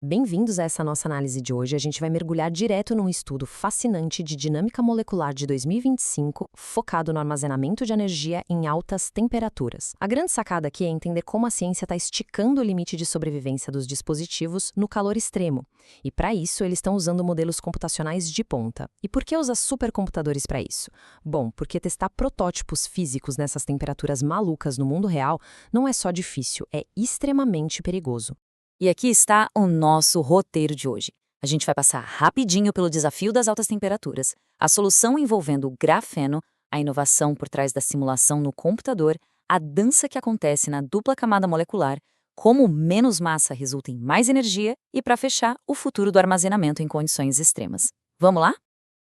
Bem-vindos a essa nossa análise de hoje. A gente vai mergulhar direto num estudo fascinante de dinâmica molecular de 2025, focado no armazenamento de energia em altas temperaturas. A grande sacada aqui é entender como a ciência está esticando o limite de sobrevivência dos dispositivos no calor extremo. E para isso, eles estão usando modelos computacionais de ponta. E por que usar supercomputadores para isso? Bom, porque testar protótipos físicos nessas temperaturas malucas no mundo real não é só difícil, é extremamente perigoso. E aqui está o nosso roteiro de hoje. A gente vai passar rapidinho pelo desafio das altas temperaturas, a solução envolvendo o grafeno, a inovação por trás da simulação no computador, a dança que acontece na dupla camada molecular, como menos massa resulta em mais energia e, para fechar, o futuro do armazenamento em condições extremas. Vamos lá?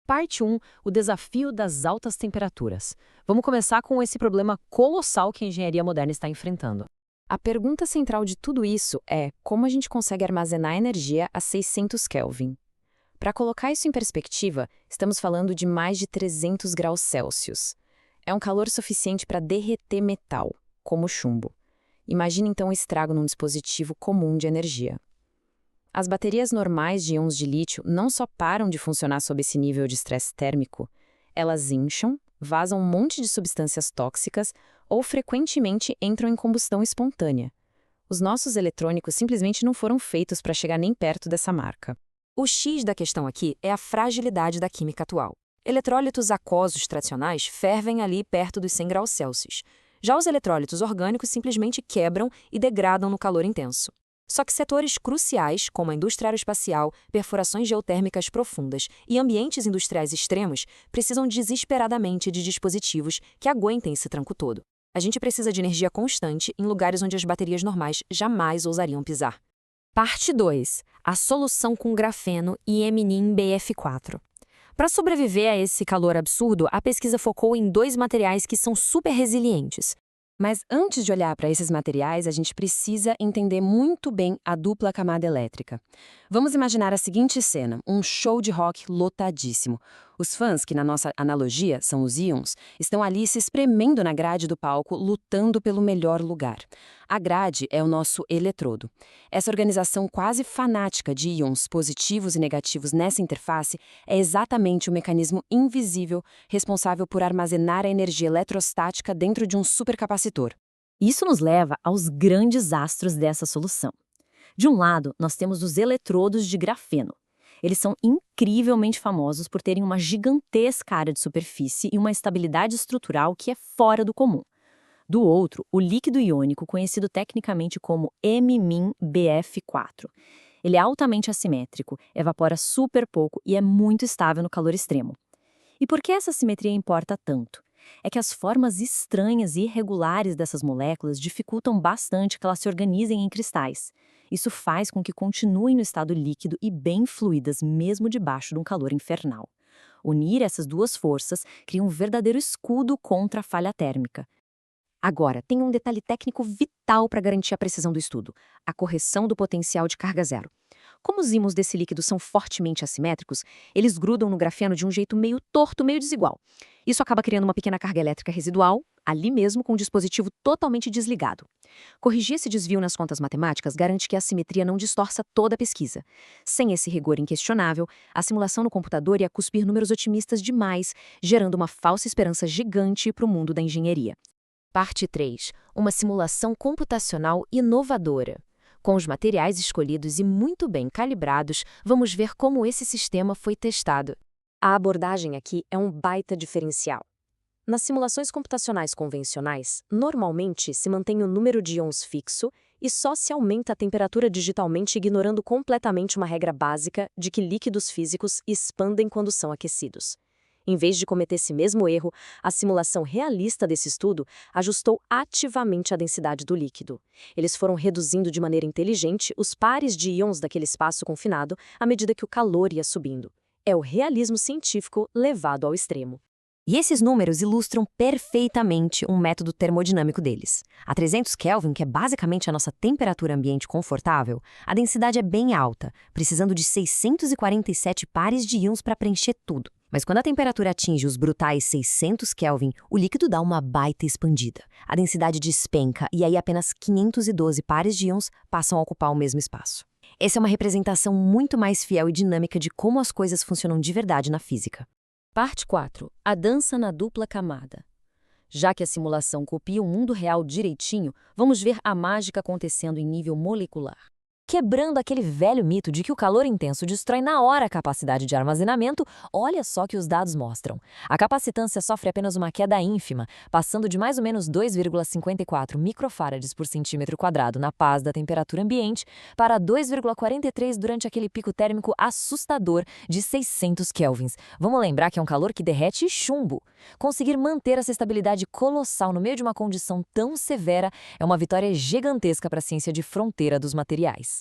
Parte 1, o desafio das altas temperaturas. Vamos começar com esse problema colossal que a engenharia moderna está enfrentando. A pergunta central de tudo isso é como a gente consegue armazenar energia a 600 Kelvin. Para colocar isso em perspectiva, estamos falando de mais de 300 graus Celsius. É um calor suficiente para derreter metal, como chumbo. Imagine então o estrago num dispositivo comum de energia. As baterias normais de íons de lítio não só param de funcionar sob esse nível de estresse térmico, elas incham, vazam um monte de substâncias tóxicas ou frequentemente entram em combustão espontânea. Os nossos eletrônicos simplesmente não foram feitos para chegar nem perto dessa marca. O X da questão aqui é a fragilidade da química atual. Eletrólitos aquosos tradicionais fervem ali perto dos 100 graus Celsius. Já os eletrólitos orgânicos simplesmente quebram e degradam no calor intenso. Só que setores cruciais, como a indústria aeroespacial, perfurações geotérmicas profundas e ambientes industriais extremos, precisam desesperadamente de dispositivos que aguentem esse tranco todo. A gente precisa de energia constante em lugares onde as baterias normais jamais ousariam pisar. Parte 2. A solução com grafeno e MnIM-BF4. Para sobreviver a esse calor absurdo, a pesquisa focou em dois materiais que são super resilientes. Mas antes de olhar para esses materiais, a gente precisa entender muito bem a dupla camada elétrica. Vamos imaginar a seguinte cena, um show de rock lotadíssimo. Os fãs, que na nossa analogia são os íons, estão ali se espremendo na grade do palco, lutando pelo melhor lugar. A grade é o nosso eletrodo. Essa organização quase fanática de íons positivos e negativos nessa interface é exatamente o mecanismo invisível responsável por armazenar a energia eletrostática dentro de um supercapacitor. Isso nos leva aos grandes astros dessa solução. De um lado, nós temos os eletrodos de grafeno. Eles são incrivelmente famosos por terem uma gigantesca área de superfície e uma estabilidade estrutural que é fora do comum. Do outro, o líquido iônico, conhecido tecnicamente como MnBF4. Ele é altamente assimétrico, evapora super pouco e é muito estável no calor extremo. E por que essa simetria importa tanto? É que as formas estranhas e irregulares dessas moléculas dificultam bastante que elas se organizem em cristais. Isso faz com que continuem no estado líquido e bem fluídas, mesmo debaixo de um calor infernal. Unir essas duas forças cria um verdadeiro escudo contra a falha térmica. Agora, tem um detalhe técnico vital para garantir a precisão do estudo: a correção do potencial de carga zero. Como os ímãs desse líquido são fortemente assimétricos, eles grudam no grafeno de um jeito meio torto, meio desigual. Isso acaba criando uma pequena carga elétrica residual, ali mesmo com o dispositivo totalmente desligado. Corrigir esse desvio nas contas matemáticas garante que a assimetria não distorça toda a pesquisa. Sem esse rigor inquestionável, a simulação no computador ia cuspir números otimistas demais, gerando uma falsa esperança gigante para o mundo da engenharia. Parte 3. Uma simulação computacional inovadora. Com os materiais escolhidos e muito bem calibrados, vamos ver como esse sistema foi testado. A abordagem aqui é um baita diferencial. Nas simulações computacionais convencionais, normalmente se mantém o número de íons fixo e só se aumenta a temperatura digitalmente, ignorando completamente uma regra básica de que líquidos físicos expandem quando são aquecidos. Em vez de cometer esse mesmo erro, a simulação realista desse estudo ajustou ativamente a densidade do líquido. Eles foram reduzindo de maneira inteligente os pares de íons daquele espaço confinado à medida que o calor ia subindo. É o realismo científico levado ao extremo. E esses números ilustram perfeitamente um método termodinâmico deles. A 300 Kelvin, que é basicamente a nossa temperatura ambiente confortável, a densidade é bem alta, precisando de 647 pares de íons para preencher tudo. Mas quando a temperatura atinge os brutais 600 Kelvin, o líquido dá uma baita expandida. A densidade despenca e aí apenas 512 pares de íons passam a ocupar o mesmo espaço. Essa é uma representação muito mais fiel e dinâmica de como as coisas funcionam de verdade na física. Parte 4. A dança na dupla camada. Já que a simulação copia o mundo real direitinho, vamos ver a mágica acontecendo em nível molecular. Quebrando aquele velho mito de que o calor intenso destrói na hora a capacidade de armazenamento, olha só que os dados mostram. A capacitância sofre apenas uma queda ínfima, passando de mais ou menos 2,54 microfarads por centímetro quadrado na paz da temperatura ambiente para 2,43 durante aquele pico térmico assustador de 600 kelvins. Vamos lembrar que é um calor que derrete chumbo. Conseguir manter essa estabilidade colossal no meio de uma condição tão severa é uma vitória gigantesca para a ciência de fronteira dos materiais.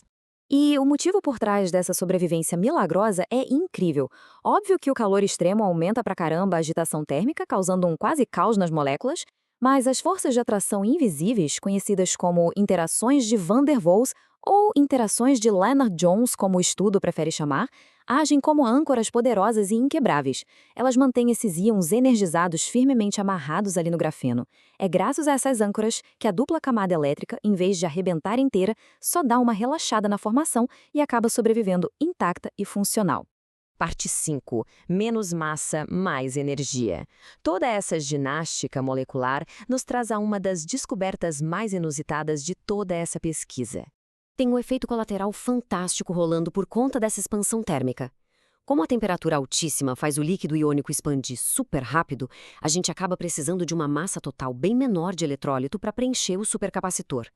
E o motivo por trás dessa sobrevivência milagrosa é incrível. Óbvio que o calor extremo aumenta pra caramba a agitação térmica, causando um quase caos nas moléculas, mas as forças de atração invisíveis, conhecidas como interações de Van der Waals ou interações de Lennard-Jones, como o estudo prefere chamar, agem como âncoras poderosas e inquebráveis. Elas mantêm esses íons energizados firmemente amarrados ali no grafeno. É graças a essas âncoras que a dupla camada elétrica, em vez de arrebentar inteira, só dá uma relaxada na formação e acaba sobrevivendo intacta e funcional. Parte 5. Menos massa, mais energia. Toda essa ginástica molecular nos traz a uma das descobertas mais inusitadas de toda essa pesquisa. Tem um efeito colateral fantástico rolando por conta dessa expansão térmica. Como a temperatura altíssima faz o líquido iônico expandir super rápido, a gente acaba precisando de uma massa total bem menor de eletrólito para preencher o supercapacitor.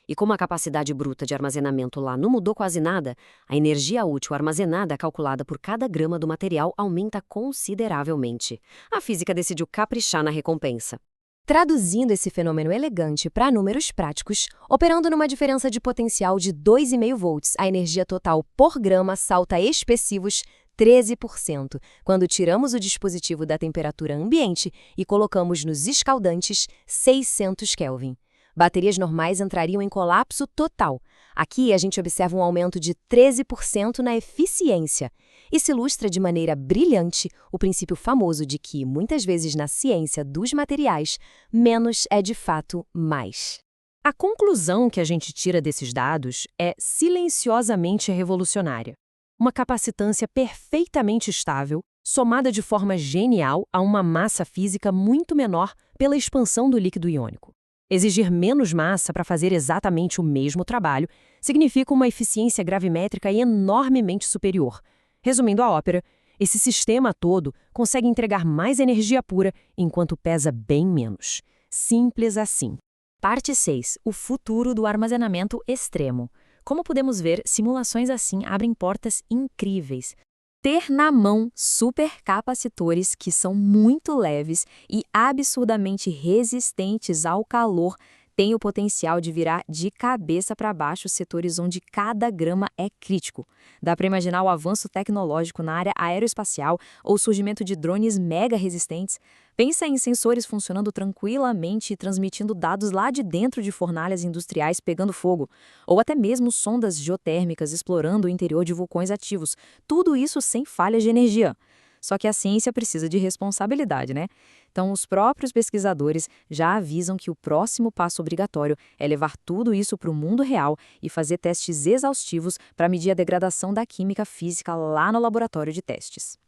E como a capacidade bruta de armazenamento lá não mudou quase nada, a energia útil armazenada calculada por cada grama do material aumenta consideravelmente. A física decidiu caprichar na recompensa. Traduzindo esse fenômeno elegante para números práticos, operando numa diferença de potencial de 2,5 volts, a energia total por grama salta expressivos 13%, quando tiramos o dispositivo da temperatura ambiente e colocamos nos escaldantes 600 Kelvin. Baterias normais entrariam em colapso total. Aqui a gente observa um aumento de 13% na eficiência. Isso ilustra de maneira brilhante o princípio famoso de que, muitas vezes na ciência dos materiais, menos é de fato mais. A conclusão que a gente tira desses dados é silenciosamente revolucionária. Uma capacitância perfeitamente estável, somada de forma genial a uma massa física muito menor pela expansão do líquido iônico. Exigir menos massa para fazer exatamente o mesmo trabalho significa uma eficiência gravimétrica enormemente superior. Resumindo a ópera, esse sistema todo consegue entregar mais energia pura enquanto pesa bem menos. Simples assim. Parte 6. O futuro do armazenamento extremo. Como podemos ver, simulações assim abrem portas incríveis. Ter na mão supercapacitores que são muito leves e absurdamente resistentes ao calor tem o potencial de virar de cabeça para baixo setores onde cada grama é crítico. Dá para imaginar o avanço tecnológico na área aeroespacial ou o surgimento de drones mega resistentes. Pensa em sensores funcionando tranquilamente e transmitindo dados lá de dentro de fornalhas industriais pegando fogo, ou até mesmo sondas geotérmicas explorando o interior de vulcões ativos. Tudo isso sem falhas de energia. Só que a ciência precisa de responsabilidade, né? Então, os próprios pesquisadores já avisam que o próximo passo obrigatório é levar tudo isso para o mundo real e fazer testes exaustivos para medir a degradação da química física lá no laboratório de testes.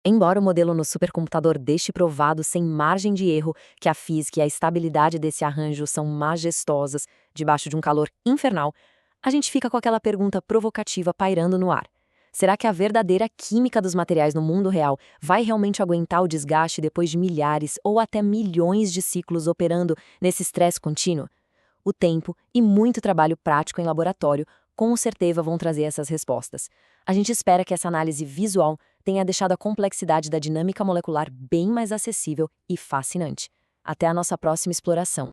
Embora o modelo no supercomputador deixe provado sem margem de erro que a física e a estabilidade desse arranjo são majestosas debaixo de um calor infernal, a gente fica com aquela pergunta provocativa pairando no ar. Será que a verdadeira química dos materiais no mundo real vai realmente aguentar o desgaste depois de milhares ou até milhões de ciclos operando nesse estresse contínuo? O tempo e muito trabalho prático em laboratório com certeza vão trazer essas respostas. A gente espera que essa análise visual tenha deixado a complexidade da dinâmica molecular bem mais acessível e fascinante. Até a nossa próxima exploração.